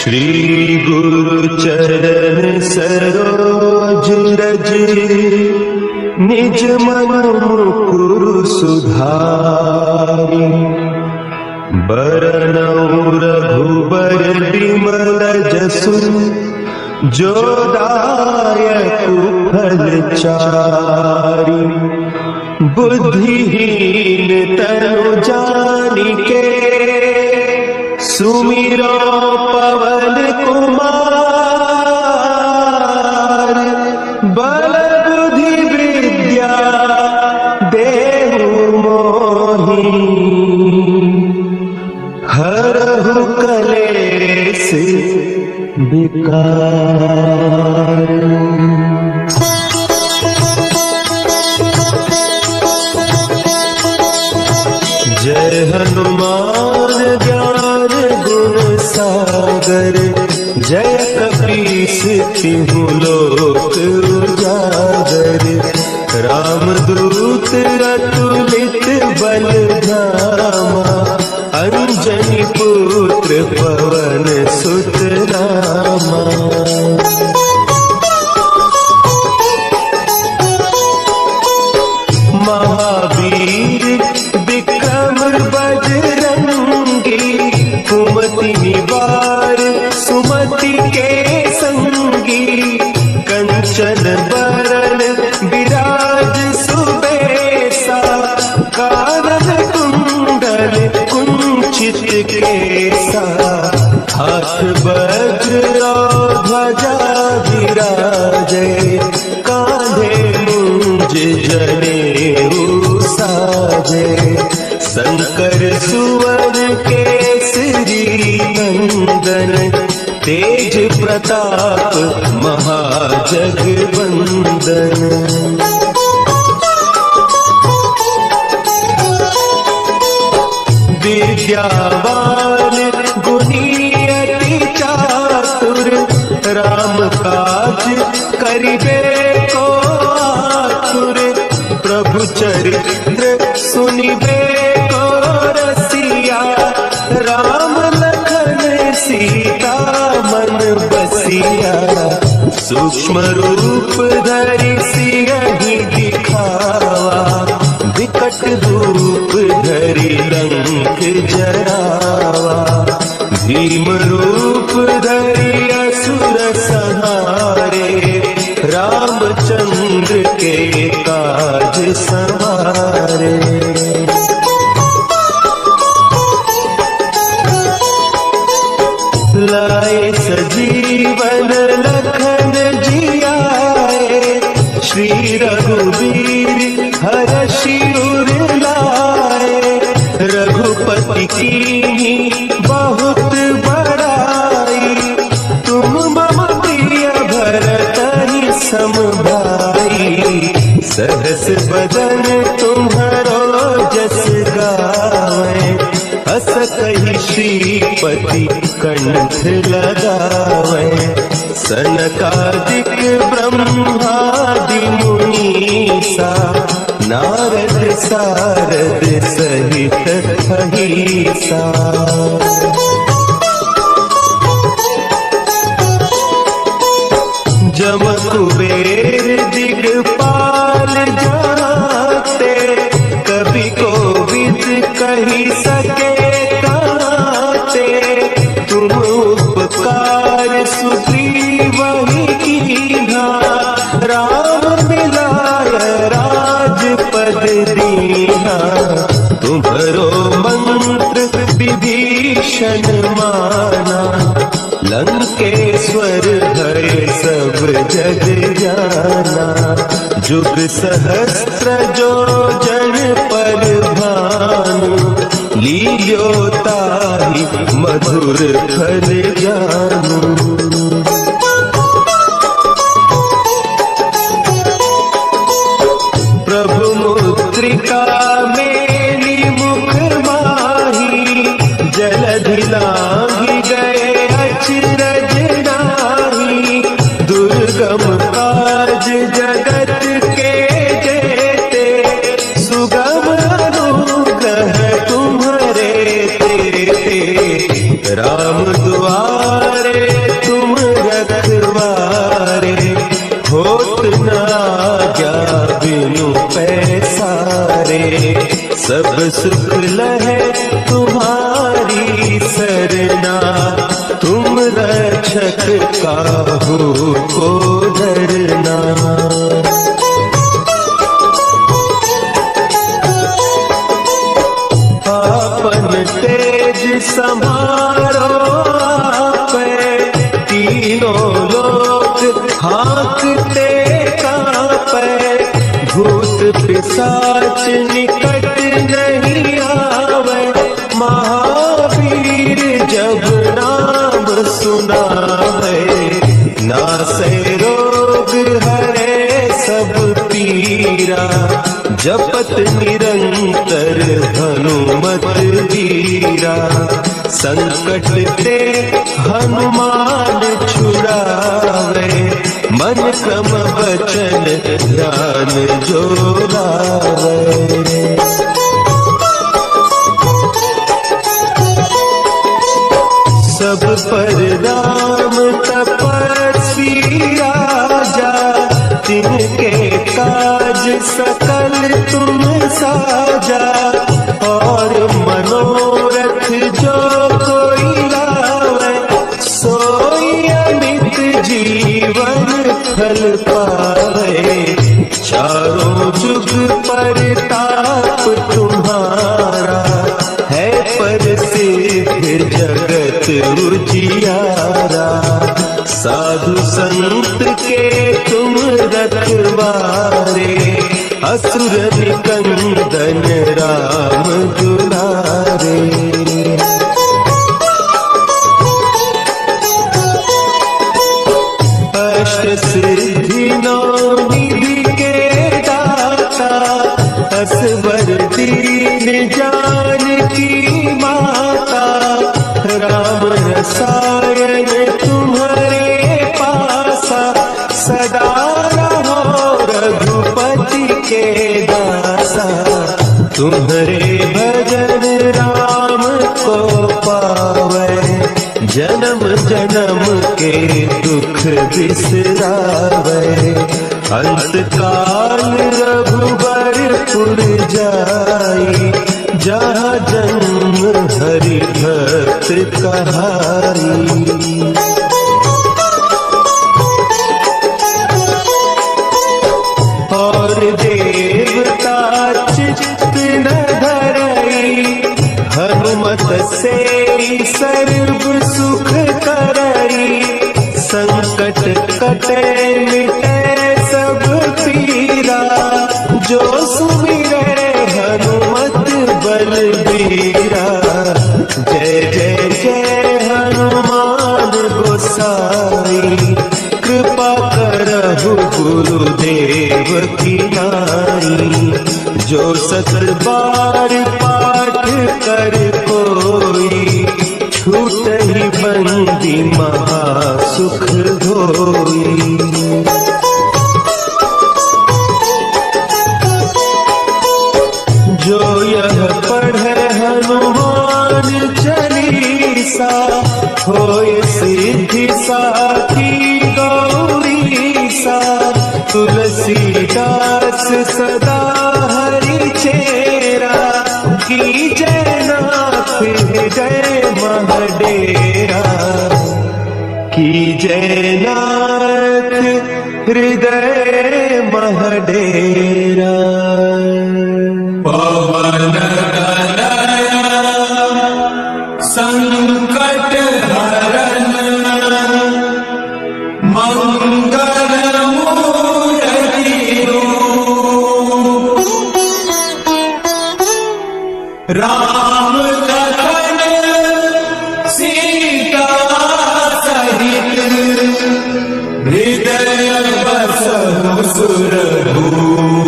श्री गुरु चरण सरोज रज निज मन मुकुरु सुधारि बरनउँ रघुबर बिमल जसु जो दायक फल चारि बुद्धिहीन तनु जानिके सुमिरो पवन कुमार बल बुद्धि विद्या देहु मोहि हरहु कलेस विकार। जय हनुमान ज्ञान गुण सागर जय कपीस तिहु लोक उजागर रामदूत अतुलित बल धामा अंजनी पुत्र पवन सुत नामा। महावीर विक्रम बजरंगी कुमति निवार सुमति के संगी कंचन बरन विराज सुबेसा कानन कुंडल कुंचित केसा हाथ वज्र ध्वजा विराजे कांधे मुंज जनेऊ साजे शंकर सुवन केसरी नंदन तेज प्रताप महाजगवंदन। विद्यावान गुणी अति चातुर राम काज करिबे को आतुर प्रभु चरित्र सुनिबे को रसिया राम लखन सीता मन बसिया सूक्ष्म रूप धरि सियहि दिखावा विकट रूप धरि लंक जरावा भीम रूप धरि असुर संहारे रामचंद्र के काज सवारे। लाए सजीवन लखन जियाए श्री रघुवीर हरषि उर लाए रघुपति कीन्ही बहुत बड़ाई तुम मम प्रिय भरतहि सम भाई सहस बदन तुम्हरो जस गावे हस कहि श्रीपति कंठ लगावे सनकादिक ब्रह्मादि मुनीसा नारद सारद सहित अहिसा। जम कुबेर दिगपाल जाते कवि कोविद कहि सके काते तुम उपकार सुग्रीवहि कीन्हा राम मिलाय राजपद दीन्हा तुम्हरो मंत्र विभीषण माना लंकेश्वर भय सब जग जाना जुग सहस्त्र जो जन पर भानु लील्योताहि मधुर फल जानू। प्रभु मुद्रिका मेली मुख माही जलधि लांघि गए अचरज नाही दुर्गम काज जगत के जेते सुगम अनुग्रह तुम्हारे तेरे राम दुआरे सब सुख लहे तुम्हारी सरना, तुम रक्षक काहू को डरना। आपन तेज समारो आपे, तीनों लोग हाँकते कांपे, भूत पिशाच निकट नहीं आवे, महावीर जब नाम सुनावे, नासे रोग हरे सब पीरा, जपत निरंतर हनुमत वीरा, संकट ते हनुमान छुड़ावे, मन क्रम वचन ध्यान जो लावे। सब पर राम तपस्वी राजा, तिनके काज सकल तुम साजा, और मनोरथ जो कोई लावे, सोई अमित जीवन फल पावे, चारों जुग परताप तुम्हारा, है प्रसिद्ध जगत उजियारा, साधु संत के तुम रखवारे, असुर निकंदन राम दुलारे। अष्ट सिद्धि नौ निधि के दाता, असवर दीन जानकी माता, राम रसायन तुम्हारे पासा, सदा रहो रघुपति के दासा, तुम्हारे भजन राम को पावे, जन्म जन्म के दुख बिसरावे, अंत काल रघुबरपुर जाई, जहाँ जन्म हरि भक्त कहाई। और देवता चित्त न धरई, हनुमत से सर्व सुख करई, संकट कटे मिटे सब पीरा, जो सुमिरे हनुमत बलबीरा, जय जय जय हनुमान गोसाई, कृपा करहु गुरुदेव की नाई, जो सत बार पाठ कर कोई, छूटहि बंदी महासुख होई। जो यह पढ़े हनुमान चालीसा, होय सिद्धि साखी गौरीसा, तुलसीदास सदा हरि चेरा, की जय नाथ हृदय महडेरा, की जय नाथ हृदय महडेरा। पवन संकट हरन, मंगल मूर्ति रूप, राम लखन सीता सहित, हृदय बसहु सुरभूप।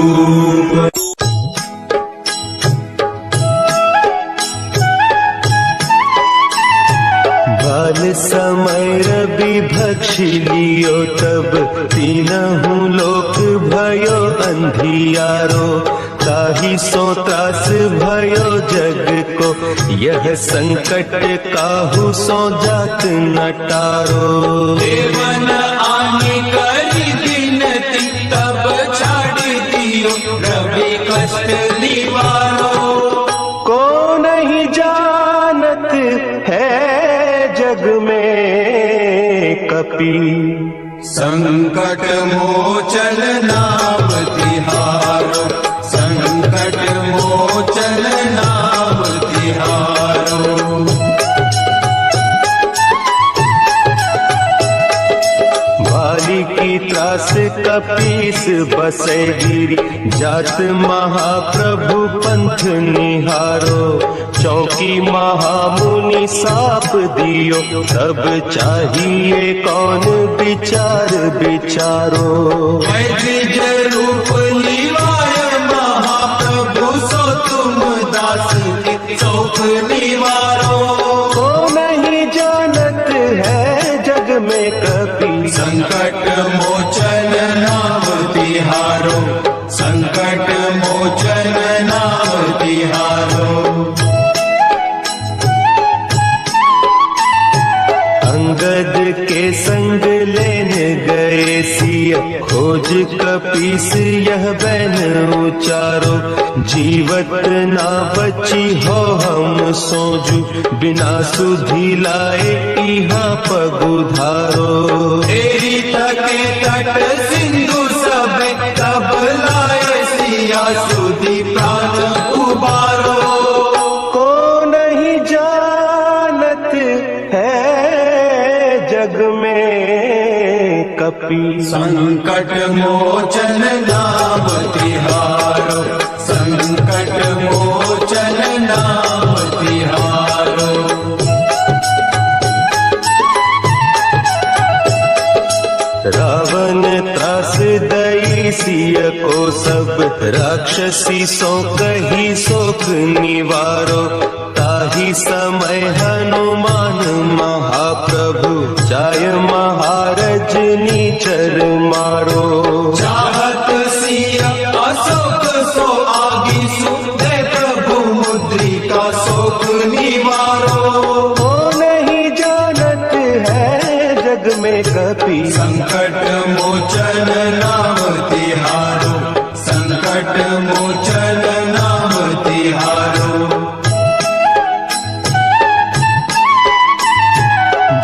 समय रवि भक्षि लियो, तब तीनहु लोक भयो अंधियारो, ताहि सो त्रास भयो जग को, यह संकट काहू सो जात न टारो। देवन आने करी बिनती, तब छाड़ दियो रवि कष्ट निवारो, में कपि। संकट मोचन नाम तिहारो, संकट मोचन नाम तिहारो। भाली की त्रास कपीस बसे गिरी, जात महाप्रभु पंथ निहारो। चौकी महामुनि साप दियो, तब चाहिए कौन विचार विचारो। द्विज रूप निवार महाप्रभु, सो तुम दास के शोक निवारो। को नहीं जानत है जग में कपि, संकट मोचन नाम तिहारो, संकट मोचन नाम तिहारो। अंगद के संग लेने गए सिया, खोज कपीस यह बैन उचारो। जीवत ना बची हो हम सोजू, बिना सुधि लाए यहाँ पगुधारो। तेरी थके तट सिंधु सब, तब लाए सिया सुधि प्राण उबारो। को नहीं जानत है जग में कपि, संकट मोचन नाम तिहारो, संकट मोचन नाम तिहारो। रावण त्रास दई सिय को सब, राक्षसी सो कही शोक निवारो। ताही समय हनुमान महाप्रभु, जाय महारज नीचर मारो। चाहत सिया अशोक सो आगी, सुदे प्रभु मुद्रिका शोक निवारो। वो नहीं जानत है जग में कपि, संकट मोचन नाम तिहारो, संकट मोचन नाम तिहारो।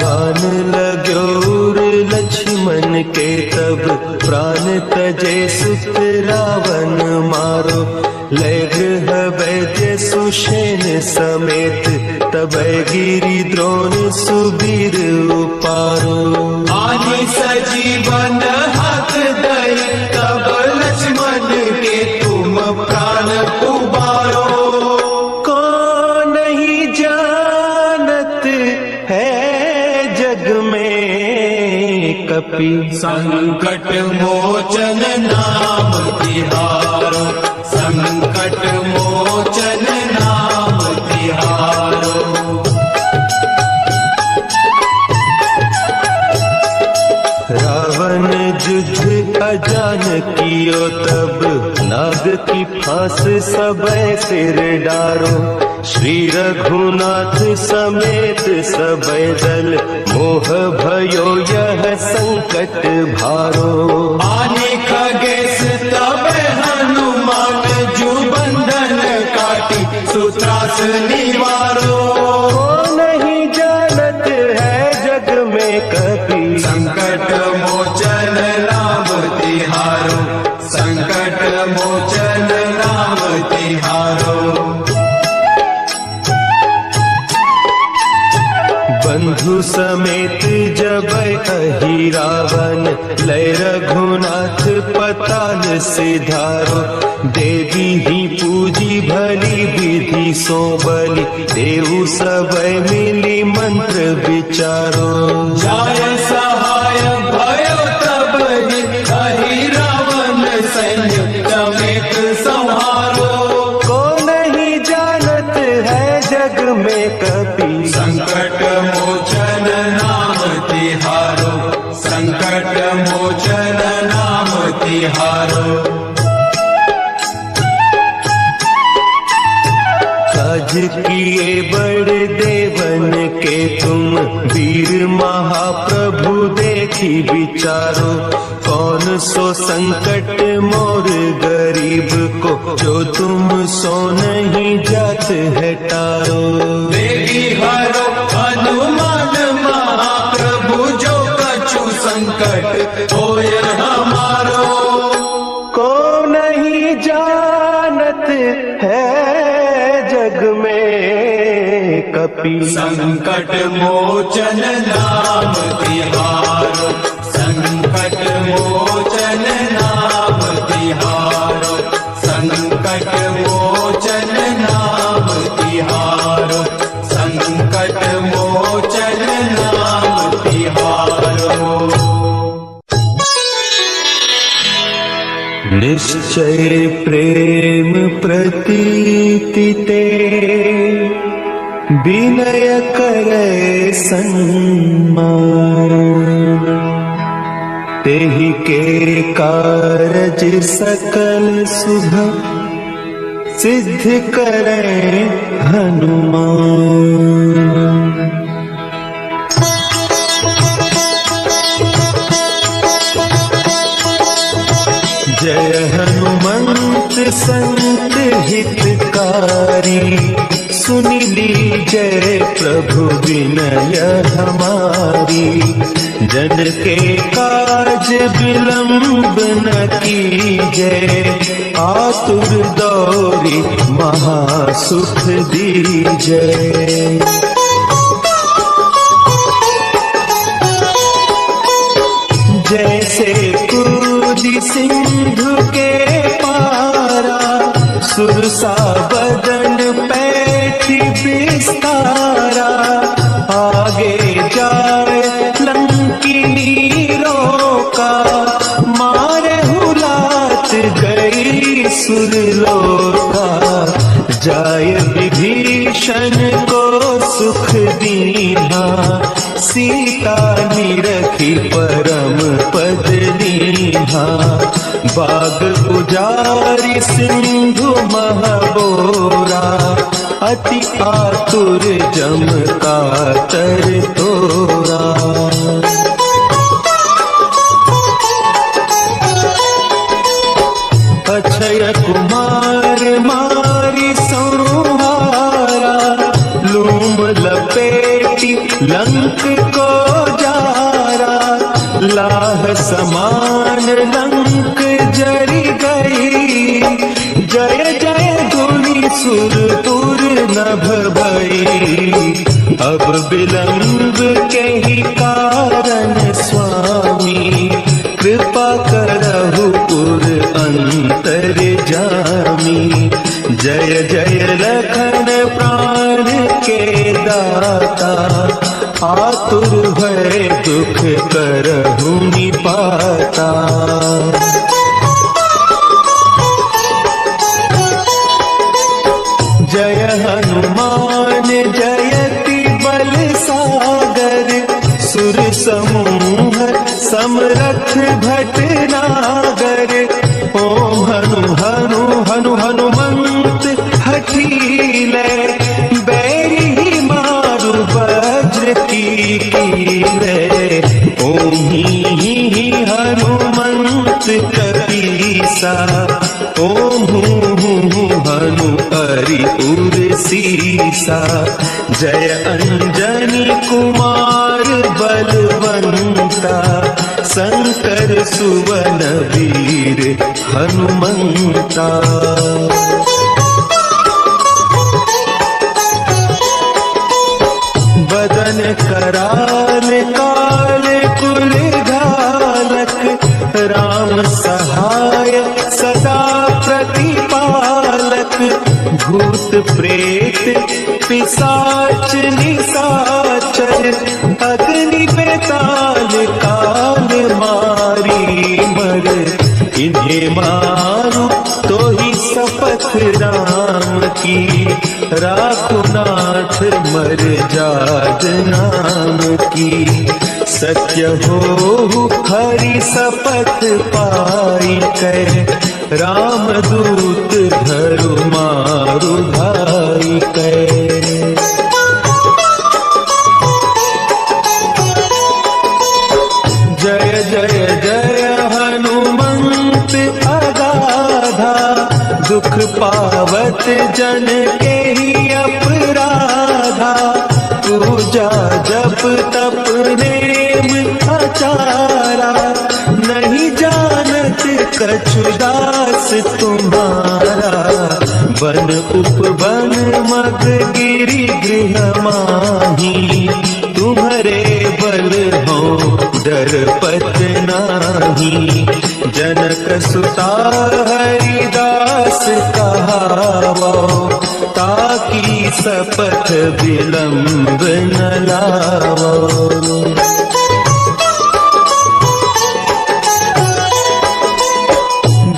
बान लाग्योर लक्ष्मण के तब, प्राण तजे सुत रावण मारो। लय गृह वैद्य सुषेण समेत, तब गिरि द्रोण सुबीर उपारो। आनि सजीवन हाथ दई, तब लक्ष्मण के तुम प्राण उबारो। को नहीं जानत है जग में कपि, संकट मोचन नाम तिहारो, संकट मोचन नाम तिहारो। रावण युद्ध अजान कियो तब, नाग की फांस सबे सिर डारो। श्री रघुनाथ समेत सबे दल, मोह भयो यह संकट भारो। आने खगेश तब हनुमान, जू बंधन काटी सुत्रास निवारो। को नहीं जानत है जग में कपि, संकट मोचन नाम तिहारो, संकट मोचन नाम तिहारो। बंधु समेत जब अहि रावण, लय रघुनाथ पताल सिधारो। देवी ही पूजी भली विधि सो बलि, देव सब मिली मंत्र विचारो। जाय सहाय भयो तब अहि रावण, सैन्य समेत संहारो। को नहीं जानत है जग में कपि, संकट मोचन नाम तिहारो, संकट मोचन नाम तिहारो। काज किए बड़े देवन के तुम, वीर महाप्रभु देखी विचारो। कौन सो संकट मोर गरीब को, जो तुम सो नहीं जात है टारो। देवी हरो हनुमान महा संकट मोचन नाम तिहारो, संकट मोचन नाम तिहारो, संकट मोचन नाम तिहारो, संकट मोचन नाम तिहारो। निश्चय प्रेम प्रतीति ते, विनय करे सन्मान। तेहि के कारज सकल शुभ, सिद्ध करे हनुमान। जय हनुमंत संत हितकारी, सुन लीजय प्रभु विनय हमारी। जन के काज विलंब न कीजय, आतुर दौरी महासुख दीजय। जैसे कूदी सिंधु के पारा, सुरसा बदन पैठी विस्तारा। आगे जाए लंकिनी रोका, मारे हुलात गई सुरलोका। जाय विभीषण को सुख दीना, सीता निरखी परम पद लीन्हा। बाग उजारि सिंधु महबोरा, अति आतुर जम कातर तोरा। अक्षय कुमार मारी संहारा, लूम लपेटी लंक को जारा। लाह समान लंक जरी गई, जय जय धुनि सुर तुर नभ भई। अब विलंब के ही कारण स्वामी, कृपा करहु पुर अंतर जामी। जय जय लखन प्राण के दाता, आतुर भय दुख करहु निपाता। जय हनुमान जयति बल सागर, सुर समूह समरथ भटनागर। ओम हनु हनु हनु हनुमंत हठीले, बैरी मारु वज्र कीले। ओम ही हनुमंत कपीसा, ओम हनु हरि उर सीसा। जय अंजनी कुमार बलवंता, शंकर सुवन वीर हनुमंता। बदन कराल काल कुल घालक, राम सहाय सदा प्रतिपालक। भूत प्रेत पिशाच निशाचर, अग्नि बेताल काल मारी मर। इन्हें मारू तो ही शपथ राम की, राखो नाथ मर जाद नाम की। सत्य हो हरि शपथ पाई कै, राम दूत धरु मारु भाई कै। जय जय जय हनुमंत अगाधा, दुख पावत जन के ही अपराधा। पूजा जप तप नेम आचारा, नहीं जानत कछु दास तुम्हारा। बन उपवन मग गिरि गृह मारा, शपथ नाही। जनक सुता हरिदास कहावो, ताकि शपथ विलंब न लावो।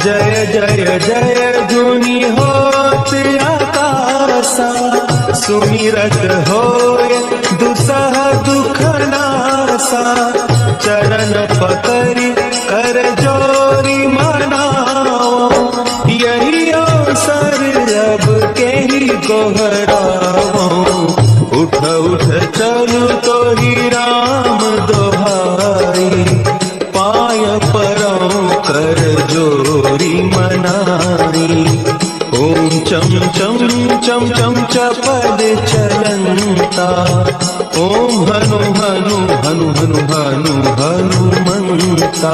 जय जय जय धुनि होत आकाशा, सुमिरत होय दुसह दुख नासा। चरण पकड़ि कर जोरी मनाओ, यही अवसर अब के ही गोहराओ। उठ उठ चलु तो ही राम दोहाई, पाय परौ कर जोरी मनाई। ओम चम चम चम चम चपद चलंता, ओम हनु हनु हनु हनु हनु हनुमंता।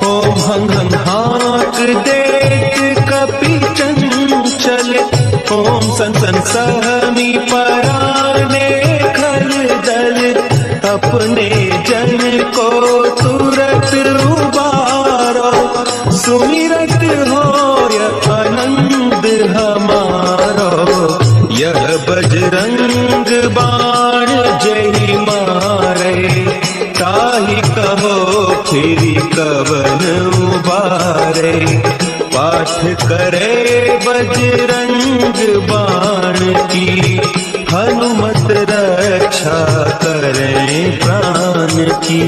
ओम हं हं हाक देख कपि चंचल, ओम सन सन सहमी पराने खल दल। अपने जन को तुरत उबारो, सुमिरत होय आनंद हमारो। यह बजरंग बाण जय मारे, ताहि कहो फिर कवन उबारे। पाठ करे बजरंग बाण की, हनुमत रक्षा करें प्राण की।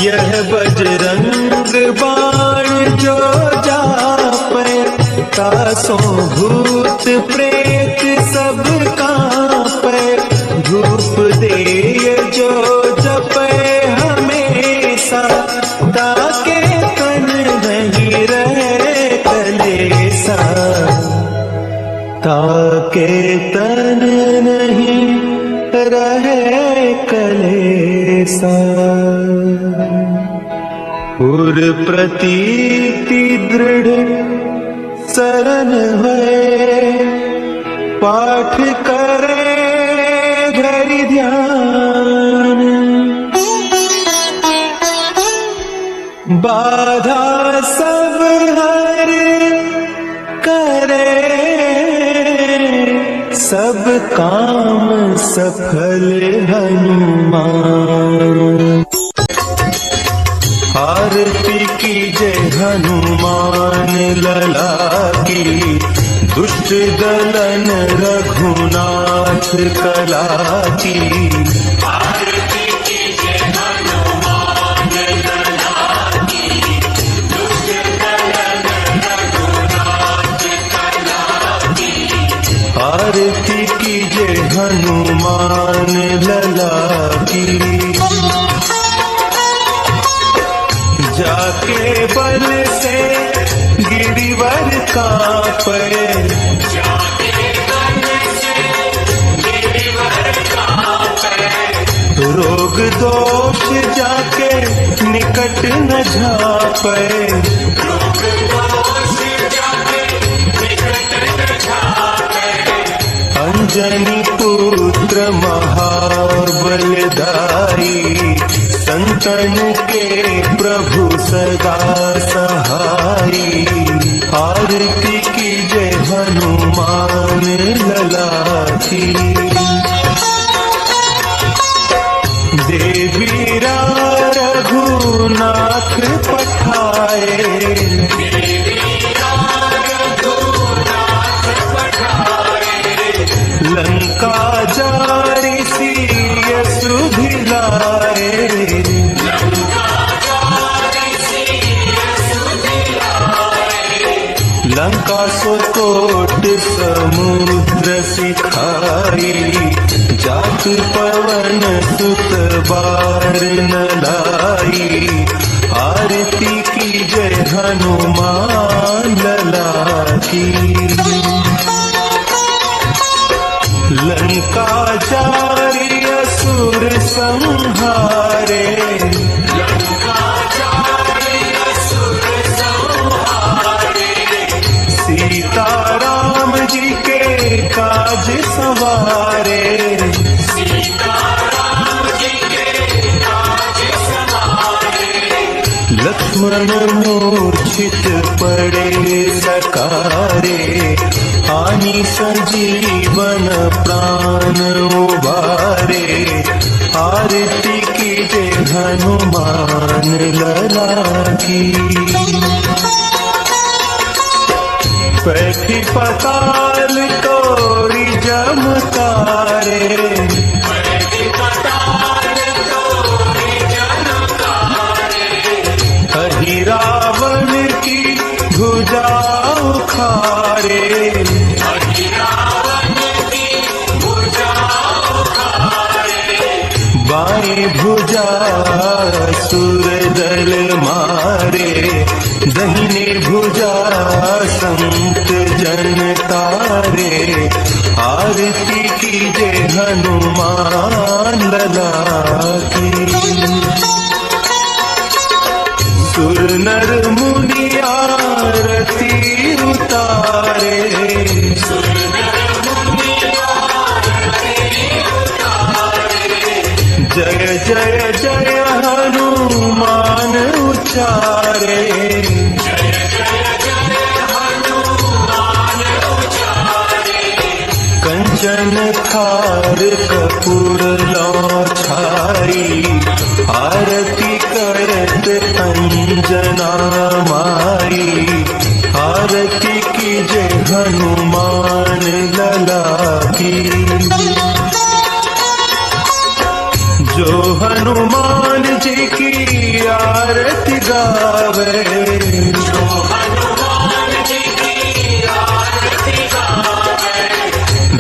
यह बजरंग बाण जो जापे, तासों भूत प्रेत सब कांपे। धूप दे जो जपे हमेशा, ताके तन नहीं रहे कलेसा। ताके तन नहीं रहे कलेसा। उर प्रतीति दृढ़ शरण है, पाठ करे धरि ध्यान। बाधा सब हर करे, सब काम सफल हनुमान। आरती की जय हनुमान लला की, दुष्ट दलन रघुनाथ कला की। आरती की जय हनुमान लला की, दुष्ट दलन रघुनाथ कला की। आरती की जय हनुमान लला की। जाके बल से गिरिवर कांपे, जाके बल से गिरिवर कांपे। रोग दोष जाके निकट न झापे, रोग दोष जाके निकट न झापे। अंजनी पुत्र महाबलदाई, संतन के प्रभु सदा सहाई। आरती की जय हनुमान लला की। देवी रघुनाथ पठाए, लंका जारी सिय सुधिलाए। लंका सुकोट समुद्र सिखाई, जात पवन सुत बार न लाई। आरती की जय हनुमान लला की। लंका जारी असुर संहारे, लंका जारी असुर संहारे। काज संवारे। लक्ष्मण मूर्छित पड़े सकारे, हानि संजीवन प्राण उबारे। आरती कीजे हनुमान लला की, पैठी पताल तोरी जमकारे। कही रावण की भुजा उखारे। बाएं भुजा सुर दल मारे, दहिने भुजा संत जन तारे। आरती कीजे हनुमान लला की, सुर नर मुनि आरती उतारे। जय जय जय हनुमान उचारे। कंचन थार कपूर लौछाई, आरती करत अंजना माई। आरती कीजे हनुमान लला की, जो हनुमान जी की आरती गावे।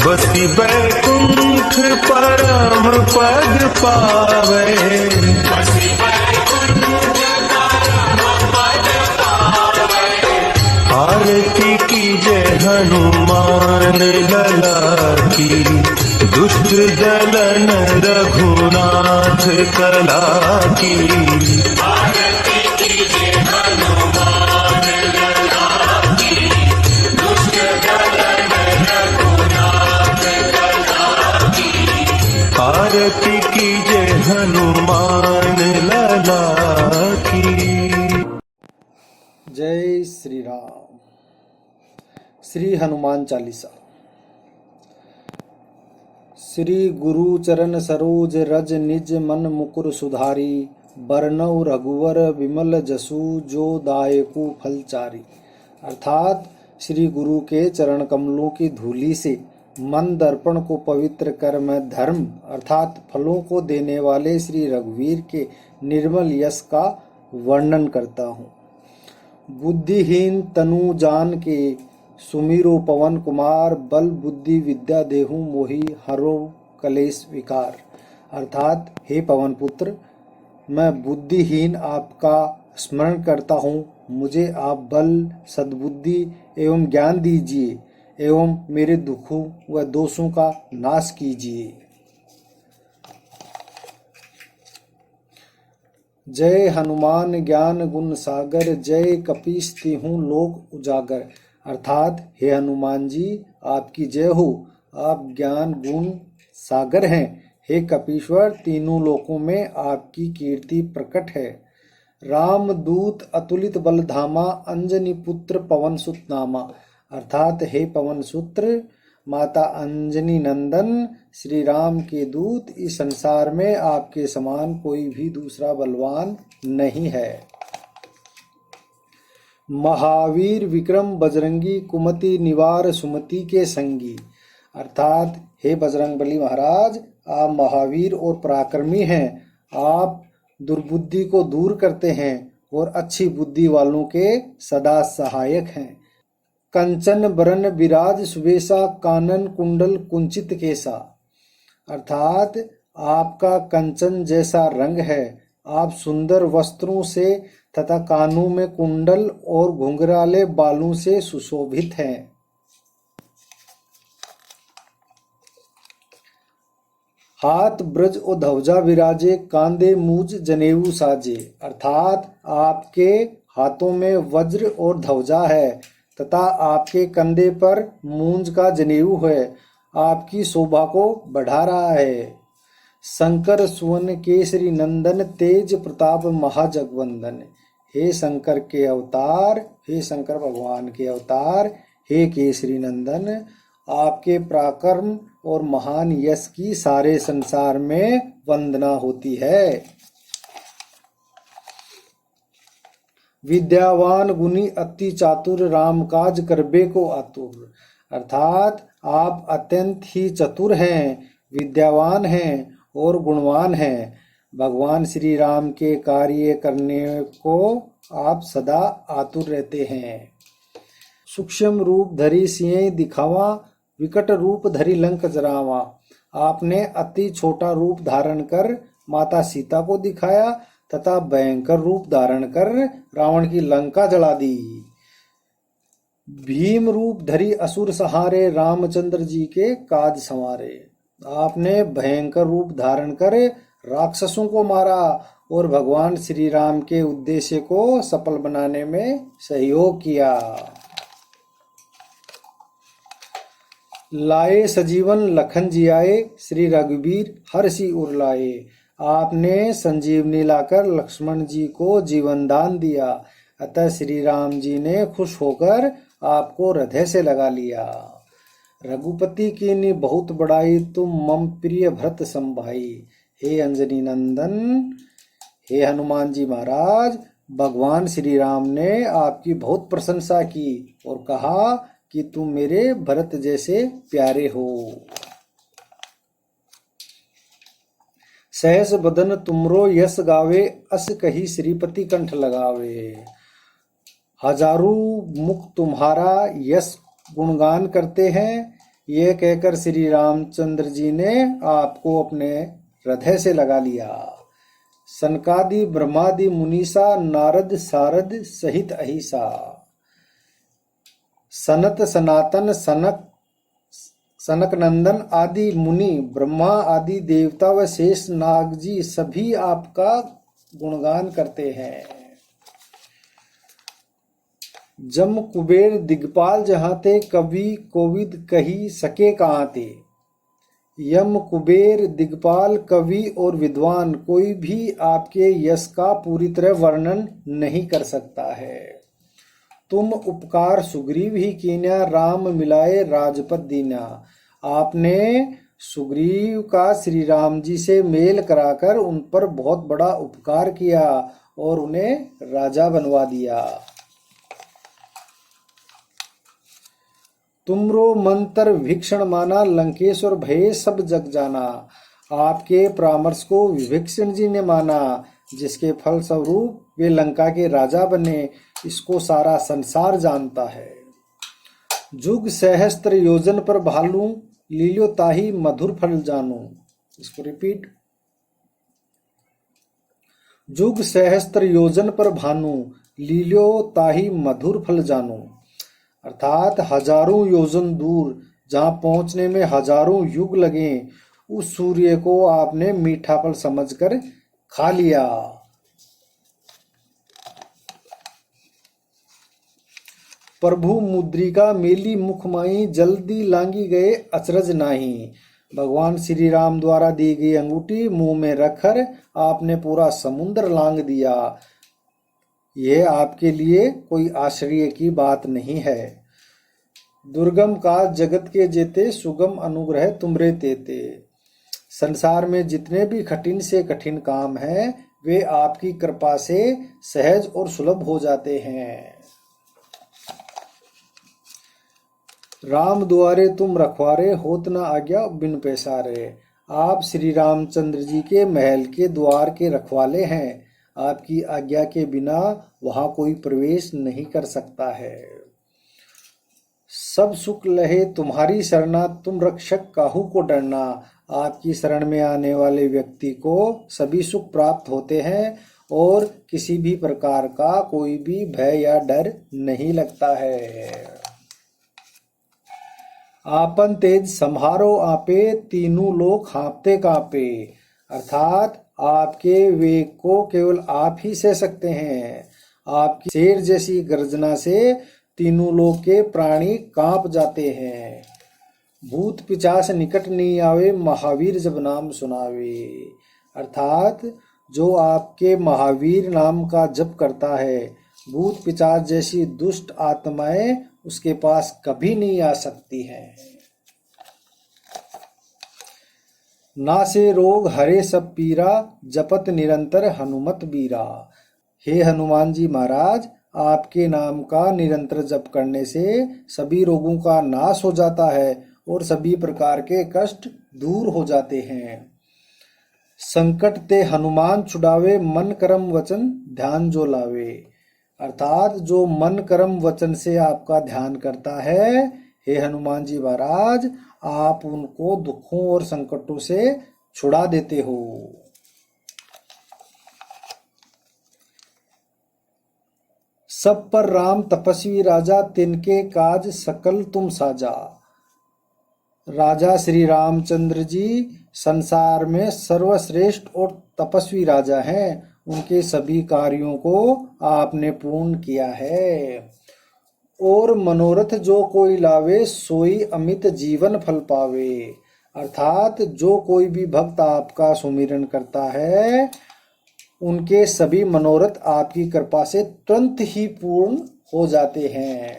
बसी बैकुंठ परम पद पावे। आरती कीजे हनुमान लला की, दुष्ट दलन रघुनाथ कला की। आरती कीजे हनुमान लला की, दुष्ट दलन रघुनाथ कला की। आरती कीजे हनुमान लला की। जय श्री राम। श्री हनुमान चालीसा। श्री गुरु चरण सरोज रज निज मन मुकुर सुधारी। बरनऊ रघुवर विमल जसु जो दायकु फल चारी। अर्थात श्री गुरु के चरण कमलों की धूली से मन दर्पण को पवित्र कर मैं धर्म अर्थात फलों को देने वाले श्री रघुवीर के निर्मल यश का वर्णन करता हूँ। बुद्धिहीन तनु जान के सुमिरो पवन कुमार। बल बुद्धि विद्या देहु मोहि हरो कलेश विकार। अर्थात हे पवन पुत्र, मैं बुद्धिहीन आपका स्मरण करता हूँ। मुझे आप बल सद्बुद्धि एवं ज्ञान दीजिए एवं मेरे दुखों व दोषों का नाश कीजिए। जय हनुमान ज्ञान गुण सागर। जय कपीस तिहु लोक उजागर। अर्थात हे हनुमान जी, आपकी जय हो। आप ज्ञान गुण सागर हैं। हे कपीश्वर, तीनों लोकों में आपकी कीर्ति प्रकट है। राम दूत अतुलित बल धामा। अंजनी पुत्र पवन सुत नामा। अर्थात हे पवन सुत्र, माता अंजनी नंदन श्री राम के दूत, इस संसार में आपके समान कोई भी दूसरा बलवान नहीं है। महावीर विक्रम बजरंगी कुमति निवार सुमति के संगी। अर्थात हे बजरंगबली महाराज, आप महावीर और पराक्रमी हैं। आप दुर्बुद्धि को दूर करते हैं और अच्छी बुद्धि वालों के सदा सहायक हैं। कंचन बरन विराज सुबेसा। कानन कुंडल कुंचित केसा। अर्थात आपका कंचन जैसा रंग है। आप सुंदर वस्त्रों से तथा कानों में कुंडल और घुंघराले बालों से सुशोभित हैं। हाथ ब्रज और ध्वजा विराजे। कांधे मूज जनेऊ साजे। अर्थात आपके हाथों में वज्र और ध्वजा है तथा आपके कंधे पर मूंज का जनेऊ है। आपकी शोभा को बढ़ा रहा है। शंकर सुवन केसरी नंदन तेज प्रताप महाजगवंदन। हे शंकर के अवतार, हे शंकर भगवान के अवतार, हे केसरी नंदन, आपके पराक्रम और महान यश की सारे संसार में वंदना होती है। विद्यावान गुणी अति चातुर राम काज करबे को आतुर। अर्थात आप अत्यंत ही चतुर हैं, विद्यावान हैं और गुणवान हैं। भगवान श्री राम के कार्य करने को आप सदा आतुर रहते हैं। सूक्ष्म रूप धरी सिंह दिखावा, विकट रूप धरी लंक जरावा। आपने अति छोटा रूप धारण कर माता सीता को दिखाया तथा भयंकर रूप धारण कर रावण की लंका जला दी। भीम रूप धरी असुर सहारे रामचंद्र जी के काज संवारे। आपने भयंकर रूप धारण कर राक्षसों को मारा और भगवान श्री राम के उद्देश्य को सफल बनाने में सहयोग किया। लाए सजीवन लखन जी आए, श्री रघुबीर हर्षि उर लाए। आपने संजीवनी लाकर लक्ष्मण जी को जीवन दान दिया, अतः श्री राम जी ने खुश होकर आपको हृदय से लगा लिया। रघुपति कीनी बहुत बड़ाई, तुम मम प्रिय भरत संभाई। हे अंजनी नंदन, हे हनुमान जी महाराज, भगवान श्री राम ने आपकी बहुत प्रशंसा की और कहा कि तुम मेरे भरत जैसे प्यारे हो। सहस बदन तुमरो यस गावे, अस कही श्रीपति कंठ लगावे। हजारों मुख तुम्हारा यश गुणगान करते हैं। ये कहकर श्री रामचंद्र जी ने आपको अपने हृदय से लगा लिया। सनकादि ब्रह्मादि मुनीसा, नारद सारद सहित अहिसा। सनत सनातन सनक नंदन आदि मुनि, ब्रह्मा आदि देवता व शेष नाग जी सभी आपका गुणगान करते हैं। जम कुबेर दिग्पाल जहाँ ते, कवि कोविद कही सके कहाँ ते। यम कुबेर दिग्पाल कवि और विद्वान कोई भी आपके यश का पूरी तरह वर्णन नहीं कर सकता है। तुम उपकार सुग्रीव ही कीन्या, राम मिलाए राजपद दीना। आपने सुग्रीव का श्री राम जी से मेल कराकर उन पर बहुत बड़ा उपकार किया और उन्हें राजा बनवा दिया। तुमरो मंत्र विभीषण माना, लंकेश्वर भये सब जग जाना। आपके परामर्श को विभीषण जी ने माना, जिसके फल स्वरूप वे लंका के राजा बने। इसको सारा संसार जानता है। जुग सहस्त्र योजन पर भालू, लील्यो ताही मधुर फल जानू। इसको रिपीट। जुग सहस्त्र योजन पर भानु, लील्यो ताही मधुर फल जानू। अर्थात हजारों योजन दूर, जहां पहुंचने में हजारों युग लगे, उस सूर्य को आपने मीठा फल समझकर खा लिया। प्रभु मुद्रिका मेली मुखमाई, जल्दी लांगी गए अचरज नाही। भगवान श्री राम द्वारा दी गई अंगूठी मुंह में रखकर आपने पूरा समुद्र लांग दिया। यह आपके लिए कोई आश्चर्य की बात नहीं है। दुर्गम काज जगत के जेते, सुगम अनुग्रह तुमरे तेते। संसार में जितने भी कठिन से कठिन काम हैं, वे आपकी कृपा से सहज और सुलभ हो जाते हैं। राम द्वारे तुम रखवारे, होत न आज्ञा बिन पैसारे। आप श्री रामचंद्र जी के महल के द्वार के रखवाले हैं। आपकी आज्ञा के बिना वहां कोई प्रवेश नहीं कर सकता है। सब सुख लहे तुम्हारी शरणा, तुम रक्षक काहू को डरना। आपकी शरण में आने वाले व्यक्ति को सभी सुख प्राप्त होते हैं और किसी भी प्रकार का कोई भी भय या डर नहीं लगता है। आपन तेज संहारो आपे, तीनों लोग हाँपते कांपे। अर्थात आपके वेग को केवल आप ही सह सकते हैं। आपकी शेर जैसी गर्जना से तीनों लोग के प्राणी कांप जाते हैं। भूत पिचास निकट नहीं आवे, महावीर जब नाम सुनावे। अर्थात जो आपके महावीर नाम का जप करता है, भूत पिचास जैसी दुष्ट आत्माएं उसके पास कभी नहीं आ सकती हैं। नासे रोग हरे सब पीरा, जपत निरंतर हनुमत बीरा। हे हनुमान जी महाराज, आपके नाम का निरंतर जप करने से सभी रोगों का नाश हो जाता है और सभी प्रकार के कष्ट दूर हो जाते हैं। संकट ते हनुमान छुड़ावे, मन कर्म वचन ध्यान जो लावे। अर्थात जो मन कर्म वचन से आपका ध्यान करता है, हे हनुमान जी महाराज, आप उनको दुखों और संकटों से छुड़ा देते हो। सब पर राम तपस्वी राजा, तिनके काज सकल तुम साजा। राजा श्री रामचंद्र जी संसार में सर्वश्रेष्ठ और तपस्वी राजा हैं। उनके सभी कार्यों को आपने पूर्ण किया है। और मनोरथ जो कोई लावे, सोई अमित जीवन फल पावे। अर्थात जो कोई भी भक्त आपका सुमिरन करता है, उनके सभी मनोरथ आपकी कृपा से तुरंत ही पूर्ण हो जाते हैं।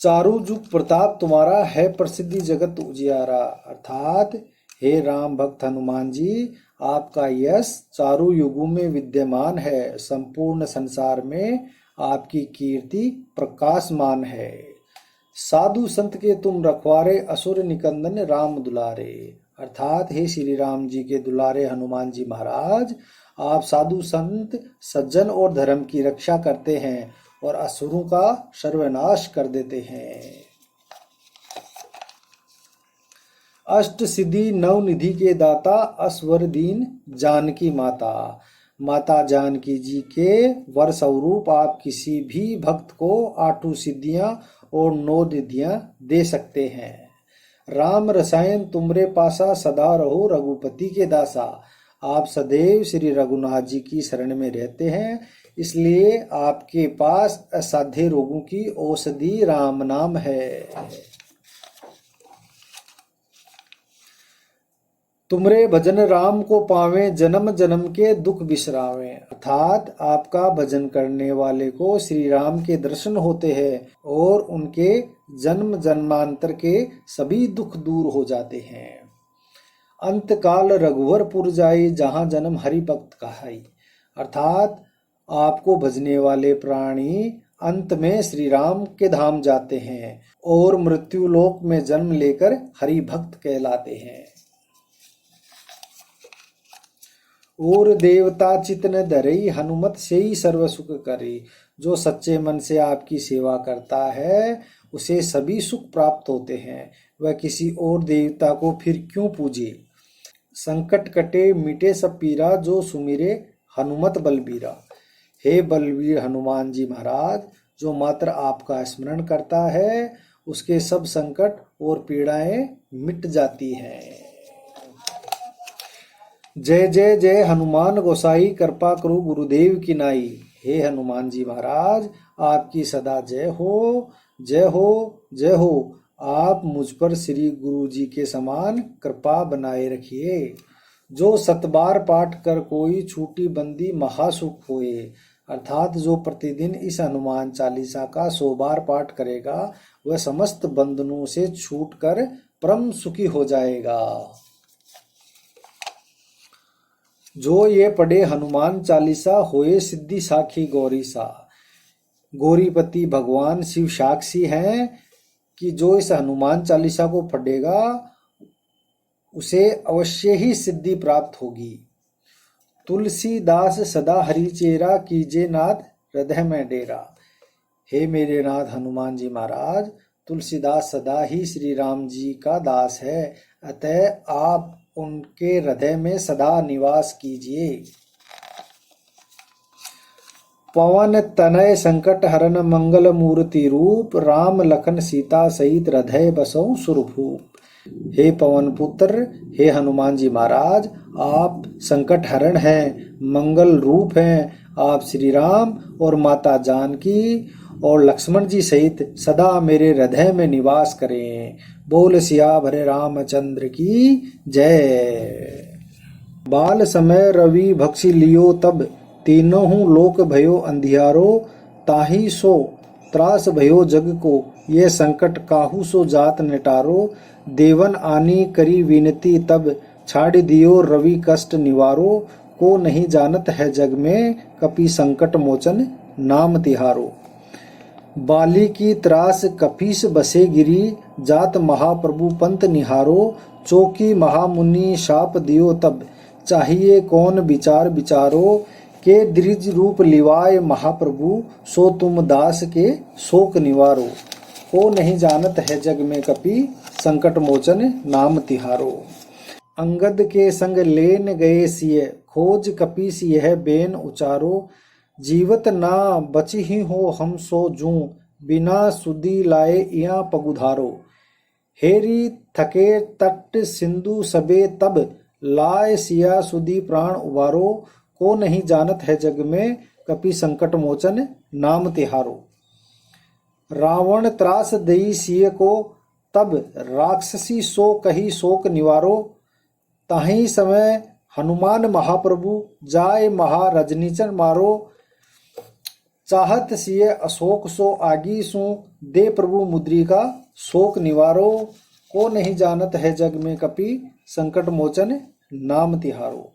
चारु जुग प्रताप तुम्हारा, है प्रसिद्धि जगत उजियारा। अर्थात हे राम भक्त हनुमान जी, आपका यश चारों युगों में विद्यमान है। संपूर्ण संसार में आपकी कीर्ति प्रकाशमान है। साधु संत के तुम रखवारे, असुर निकंदन राम दुलारे। अर्थात हे श्री राम जी के दुलारे हनुमान जी महाराज, आप साधु संत सज्जन और धर्म की रक्षा करते हैं और असुरों का सर्वनाश कर देते हैं। अष्ट सिद्धि नव निधि के दाता, असवर दीन जानकी माता। माता जानकी जी के वर स्वरूप आप किसी भी भक्त को 8 सिद्धियां और 9 निधियां दे सकते हैं। राम रसायन तुमरे पासा, सदा रहो रघुपति के दासा। आप सदैव श्री रघुनाथ जी की शरण में रहते हैं, इसलिए आपके पास असाध्य रोगों की औषधि राम नाम है। तुमरे भजन राम को पावे, जन्म जन्म के दुख बिसरावे। अर्थात आपका भजन करने वाले को श्री राम के दर्शन होते हैं और उनके जन्म जन्मांतर के सभी दुख दूर हो जाते हैं। अंत काल रघुवरपुर जाई, जहाँ जन्म हरि भक्त कहाई। अर्थात आपको भजने वाले प्राणी अंत में श्री राम के धाम जाते हैं और मृत्यु लोक में जन्म लेकर हरि भक्त कहलाते हैं। और देवता चितन धरई, हनुमत से ही सर्व सुख करे। जो सच्चे मन से आपकी सेवा करता है, उसे सभी सुख प्राप्त होते हैं। वह किसी और देवता को फिर क्यों पूजे। संकट कटे मिटे सब पीरा, जो सुमिरे हनुमत बलबीरा। हे बलवीर हनुमान जी महाराज, जो मात्र आपका स्मरण करता है, उसके सब संकट और पीड़ाएं मिट जाती हैं। जय जय जय हनुमान गोसाई, कृपा करो गुरुदेव की नाई। हे हनुमान जी महाराज, आपकी सदा जय हो, जय हो, जय हो। आप मुझ पर श्री गुरु जी के समान कृपा बनाए रखिए। जो 7 बार पाठ कर कोई, छूटी बंदी महासुख होए। अर्थात जो प्रतिदिन इस हनुमान चालीसा का 100 बार पाठ करेगा, वह समस्त बंधनों से छूटकर परम सुखी हो जाएगा। जो ये पढ़े हनुमान चालीसा, होए सिद्धि साखी गौरी सा। गौरीपति भगवान शिव साक्षी हैं कि जो इस हनुमान चालीसा को पढ़ेगा, उसे अवश्य ही सिद्धि प्राप्त होगी। तुलसीदास सदा हरि चेरा, कीजे नाथ हृदय में डेरा। हे मेरे नाथ हनुमान जी महाराज, तुलसीदास सदा ही श्री राम जी का दास है, अतः आप उनके हृदय में सदा निवास कीजिए। पवन तनय संकट हरन, मंगल मूर्ति रूप। राम लखन सीता सहित हृदय बसौ सुरभूप। हे पवन पुत्र, हे हनुमान जी महाराज, आप संकट हरण हैं, मंगल रूप हैं। आप श्री राम और माता जानकी और लक्ष्मण जी सहित सदा मेरे हृदय में निवास करें। बोल सियावर रामचंद्र की जय। बाल समय रवि भक्षी लियो तब, तीनों लोक भयो अंधियारो। ताही सो त्रास भयो जग को, ये संकट काहू सो जात निटारो। देवन आनी करी विनती तब, छाड़ दियो रवि कष्ट निवारो। को नहीं जानत है जग में, कपि संकट मोचन नाम तिहारो। बाली की त्रास कपीस बसे गिरी, जात महाप्रभु पंत निहारो। चौकी महामुनि शाप दियो तब, चाहिए कौन विचार विचारो। के द्रिज रूप लिवाय महाप्रभु, सो तुम दास के शोक निवारो। को नहीं जानत है जग में कपि, संकट मोचन नाम तिहारो। अंगद के संग लेन गए सिय, खोज कपीस यह बेन उचारो। जीवत ना बची ही हो हम सो जूं, बिना सुदी लाए इया पगुधारो। हेरी थके तट सिंधु सबे तब, लाए सिया सुदी प्राण उबारो। को नहीं जानत है जग में, कपि संकट मोचन नाम तिहारो। रावण त्रास दई सिय को तब, राक्षसी सो कही शोक निवारो। ताही समय हनुमान महाप्रभु, जाय महा रजनीचर मारो। चाहत सिय अशोक सो आगी सो, दे प्रभु मुद्रिका शोक निवारो। को नहीं जानत है जग में कपि, संकट मोचन नाम तिहारो।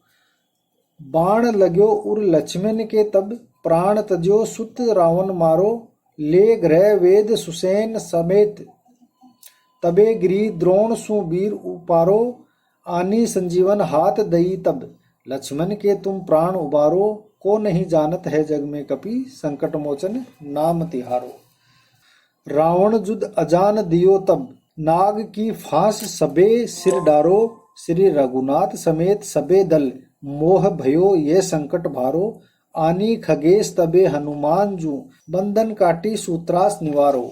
बाण लाग्यो उर लक्ष्मण के तब, प्राण तजो सुत रावण मारो। ले ग्रह वेद सुसेन समेत, तबे गिरी द्रोण सु वीर उपारो। आनी संजीवन हाथ दई तब, लक्ष्मण के तुम प्राण उबारो। को नहीं जानत है जग में कपि, संकट मोचन नाम तिहारो। रावण जुद अजान दियो तब, नाग की फांस सबे सिर डारो। श्री रघुनाथ समेत सबे दल, मोह भयो ये संकट भारो। आनी खगेश तबे हनुमान जू, बंधन काटी सूत्रास निवारो।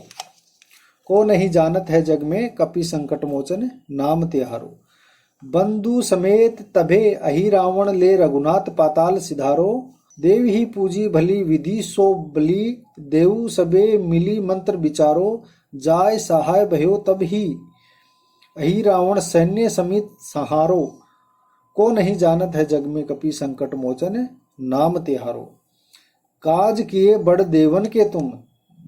को नहीं जानत है जग में कपि, संकट मोचन नाम तिहारो। बंधु समेत तभे अहि रावण, ले रघुनाथ पाताल सिधारो। देव ही पूजी भली विधि सो बली, देव सबे मिली मंत्र विचारो। जाय सहाय भयो तब ही, अहि रावण सैन्य समित संहारो। को नहीं जानत है जग में कपि, संकट मोचन नाम तिहारो। काज किए बड़ देवन के तुम,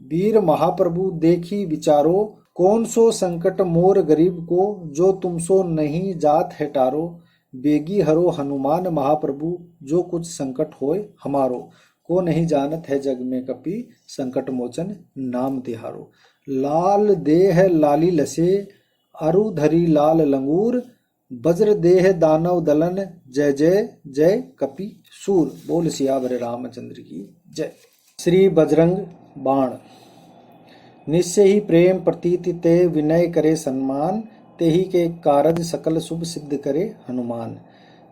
वीर महाप्रभु देखी विचारो। कौन सो संकट मोर गरीब को, जो तुम सो नहीं जात है टारो। बेगी हरो हनुमान महाप्रभु, जो कुछ संकट होय हमारो। को नहीं जानत है जग में कपि, संकट मोचन नाम तिहारो। लाल देह लाली लसे, अरु धरी लाल लंगूर। वज्र देह दानव दलन, जय जय जय कपि सूर। बोल सियावर रामचंद्र की जय। श्री बजरंग बाण। निश्चय ही प्रेम प्रतीति ते, विनय करे सम्मान। तेहि के कारज सकल शुभ सिद्ध करे हनुमान।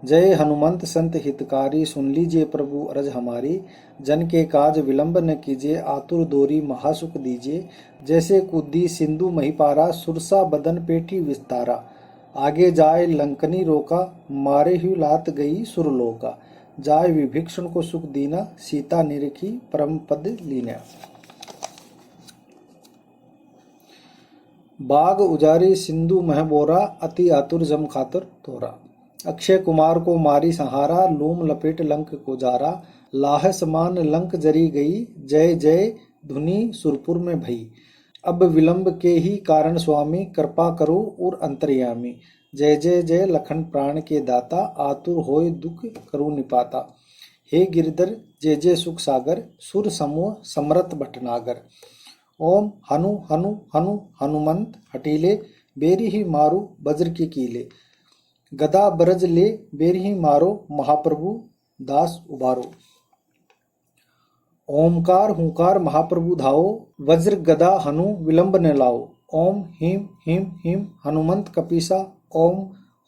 जय हनुमंत संत हितकारी, सुन लीजिए प्रभु अरज हमारी। जन के काज विलंब न कीजिए, आतुर दोरी महासुख दीजिए। जैसे कूदी सिंधु महिपारा, सुरसा बदन पेठी विस्तारा। आगे जाए लंकनी रोका, मारे ही लात गई सुरलोका। जाय विभीषण को सुख दीना, सीता निरखी परम पद लीना। बाग उजारी सिंधु महबोरा, अति आतुर जम खातर तोरा। अक्षय कुमार को मारी संहारा, लूम लपेट लंक को जारा। लाह समान लंक जरी गई, जय जय धुनी सुरपुर में भई। अब विलंब के ही कारण स्वामी, कृपा करो और अंतर्यामी। जय जय जय लखन प्राण के दाता, आतुर होय दुख करू निपाता। हे गिरधर जय जय सुख सागर, सुर समूह समरत भटनागर। ओम हनु हनु हनु हनुमंत हटीले, बेरी ही मारू वज्र की कीले। गदा बरज ले बेरी ही मारो, महाप्रभु दास उबारो। ओमकार हुंकार महाप्रभु धाओ, वज्र गदा हनु विलंब न लाओ। ओम हीम हीम हीम हनुमंत कपीसा, ओम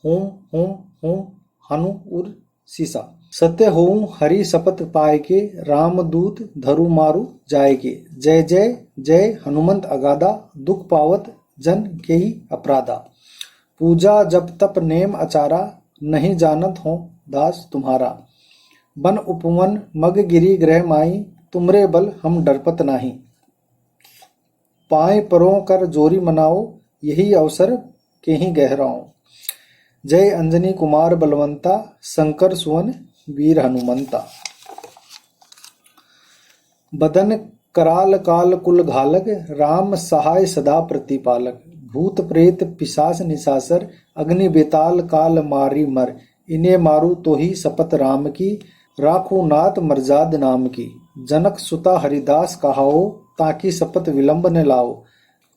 हुम हुम हुम हनु उर सीसा। सत्य होऊं हरि शपथ पाए के, रामदूत धरु मारु जाएगे। जय जय जय हनुमंत अगाधा, दुख पावत जन के ही अपराधा। पूजा जप तप नेम अचारा, नहीं जानत हो दास तुम्हारा। बन उपवन मग गिरी ग्रह माई, तुमरे बल हम डरपत नाही। पाए परों कर जोरी मनाओ, यही अवसर के ही गहराओ। जय अंजनी कुमार बलवंता, शंकर सुवन वीर हनुमंता। बदन कराल काल कुल घालक, राम सहाय सदा प्रतिपालक। भूत प्रेत पिशाच निशाचर, अग्नि बेताल काल मारी मर। इन्हें मारू तो ही शपथ राम की, राखू नाथ मर्जाद नाम की। जनक सुता हरिदास कहाओ, ताकि शपथ विलंब न लाओ।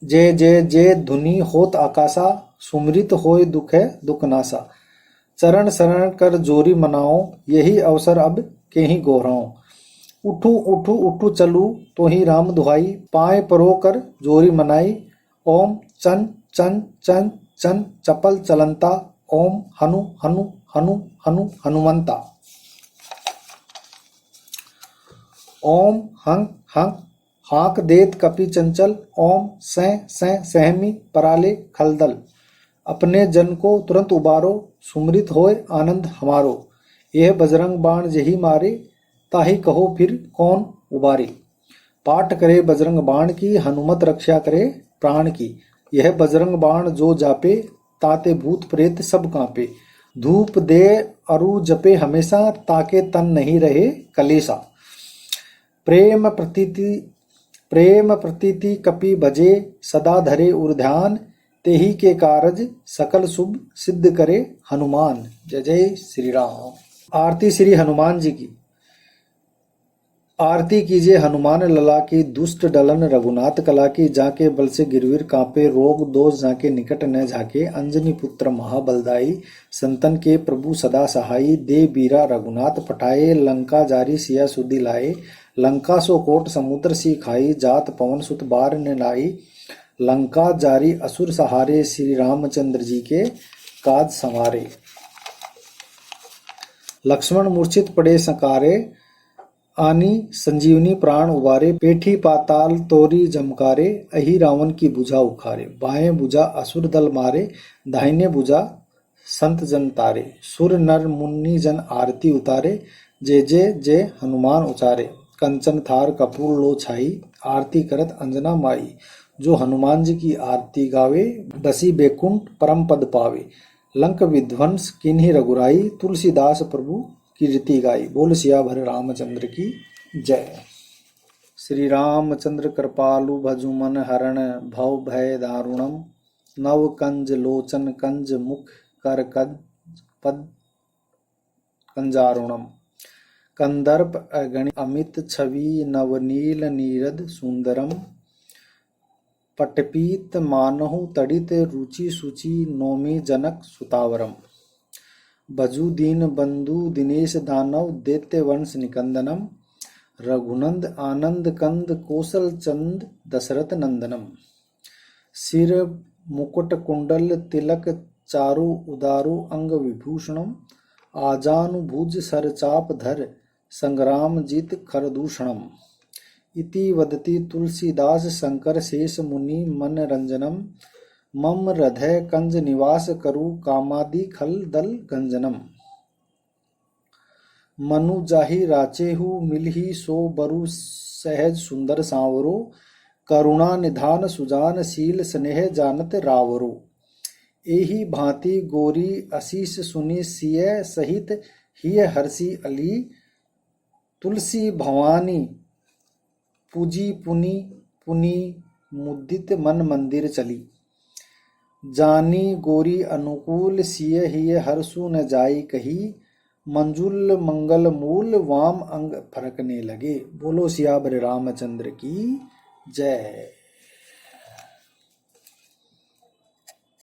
जय जय जय धुनि होत आकाशा, सुमृत होय दुख है दुख नासा। चरण शरण कर जोरी मनाओ, यही अवसर अब के ही गोहराओ। उठू उठू उठू चलू तो ही राम दुहाई, पाए परो कर जोरी मनाई। ओम चं चं चं चं चपल चलंता, ओम हनु हनु हनु हनु हनुमंता। ओम हंग हंग हाक देत कपि चंचल, ओम सह सह सहमी पराले खलदल। अपने जन को तुरंत उबारो, सुमृत होय आनंद हमारो। यह बजरंग बाण जही मारे, ताही कहो फिर कौन उबारे। पाठ करे बजरंग बाण की, हनुमत रक्षा करे प्राण की। यह बजरंग बाण जो जापे, ताते भूत प्रेत सब कांपे। धूप दे अरु जपे हमेशा, ताके तन नहीं रहे कलेसा। प्रेम प्रतीति कपि भजे, सदा धरे उर ध्यान। तेही के कारज सकल शुभ, सिद्ध करे हनुमान। जय जय श्री राम। आरती श्री हनुमान जी की। आरती कीजिए हनुमान लला की, दुष्ट डलन रघुनाथ कला की। जाके बल से गिरवीर कांपे, रोग दोष जाके निकट न झाके। अंजनी पुत्र महाबलदाई, संतन के प्रभु सदा सहाई। दे बीरा रघुनाथ पठाए, लंका जारी सिया सुधि लाए। लंका सो कोट समुद्र सी खाई, जात पवन सुत बार ने लाई। लंका जारी असुर सहारे, श्री रामचंद्र जी के काज संवारे। लक्ष्मण मूर्छित पड़े सकारे, आनी संजीवनी प्राण उबारे। पेठी पाताल तोरी जमकारे, अहि रावण की भुजा उखारे। बाएं भुजा असुर दल मारे, दाहिने भुजा संत जन तारे। सुर नर मुनि जन आरती उतारे, जय जय जय हनुमान उचारे। कंचन थार कपूर लो छाई, आरती करत अंजना माई। जो हनुमान जी की आरती गावे, बसी बैकुंठ परम पद पावे। लंक विध्वंस किन्ही रघुराई, तुलसीदास प्रभु कीर्ति गाई। बोल सियावर रामचंद्र की जय। श्री रामचंद्र कृपालु भजुमन हरण, भव भय दारुणम। नव कंज लोचन कंज मुख, कर पद कंजारुणम। कंदर्प अगणि अमित छवि, नवनील नीरद सुंदरम। पटपीत मानहु तड़ित, रुचि सुचि नौमी जनक सुतावरम। भजु दीन बंधु दिनेश दानव, दैत्य वंश निकंदनम। रघुनंद आनंद कंद, कौशल चंद दशरथ नंदनम। सिर मुकुट कुंडल तिलक, चारु उदारु अंग विभूषणम। आजानुभुज सर चाप धर, संग्राम जीत खरदूषणम। इति वदति तुलसीदास शंकर शेष मुनि मन रंजनम। मम हृदय कंज निवास करु, कामादि खल दल गंजनम। मनु जाहि राचेहु, मिलहि सो बरु सहज सुंदर सांवरो। करुणा निधान सुजान, शील स्नेह जानत रावरो। एही भांति गोरी आशीष सुनि, सिय सहित हिय हर्षि अली। तुलसी भवानी पूजी पुनि पुनि, मुदित मन मंदिर चली। जानी गोरी अनुकूल, सिय हिय हर्षु न जाई कही। मंजुल मंगल मूल, वाम अंग फरकने लगे। बोलो सियावर रामचंद्र की जय।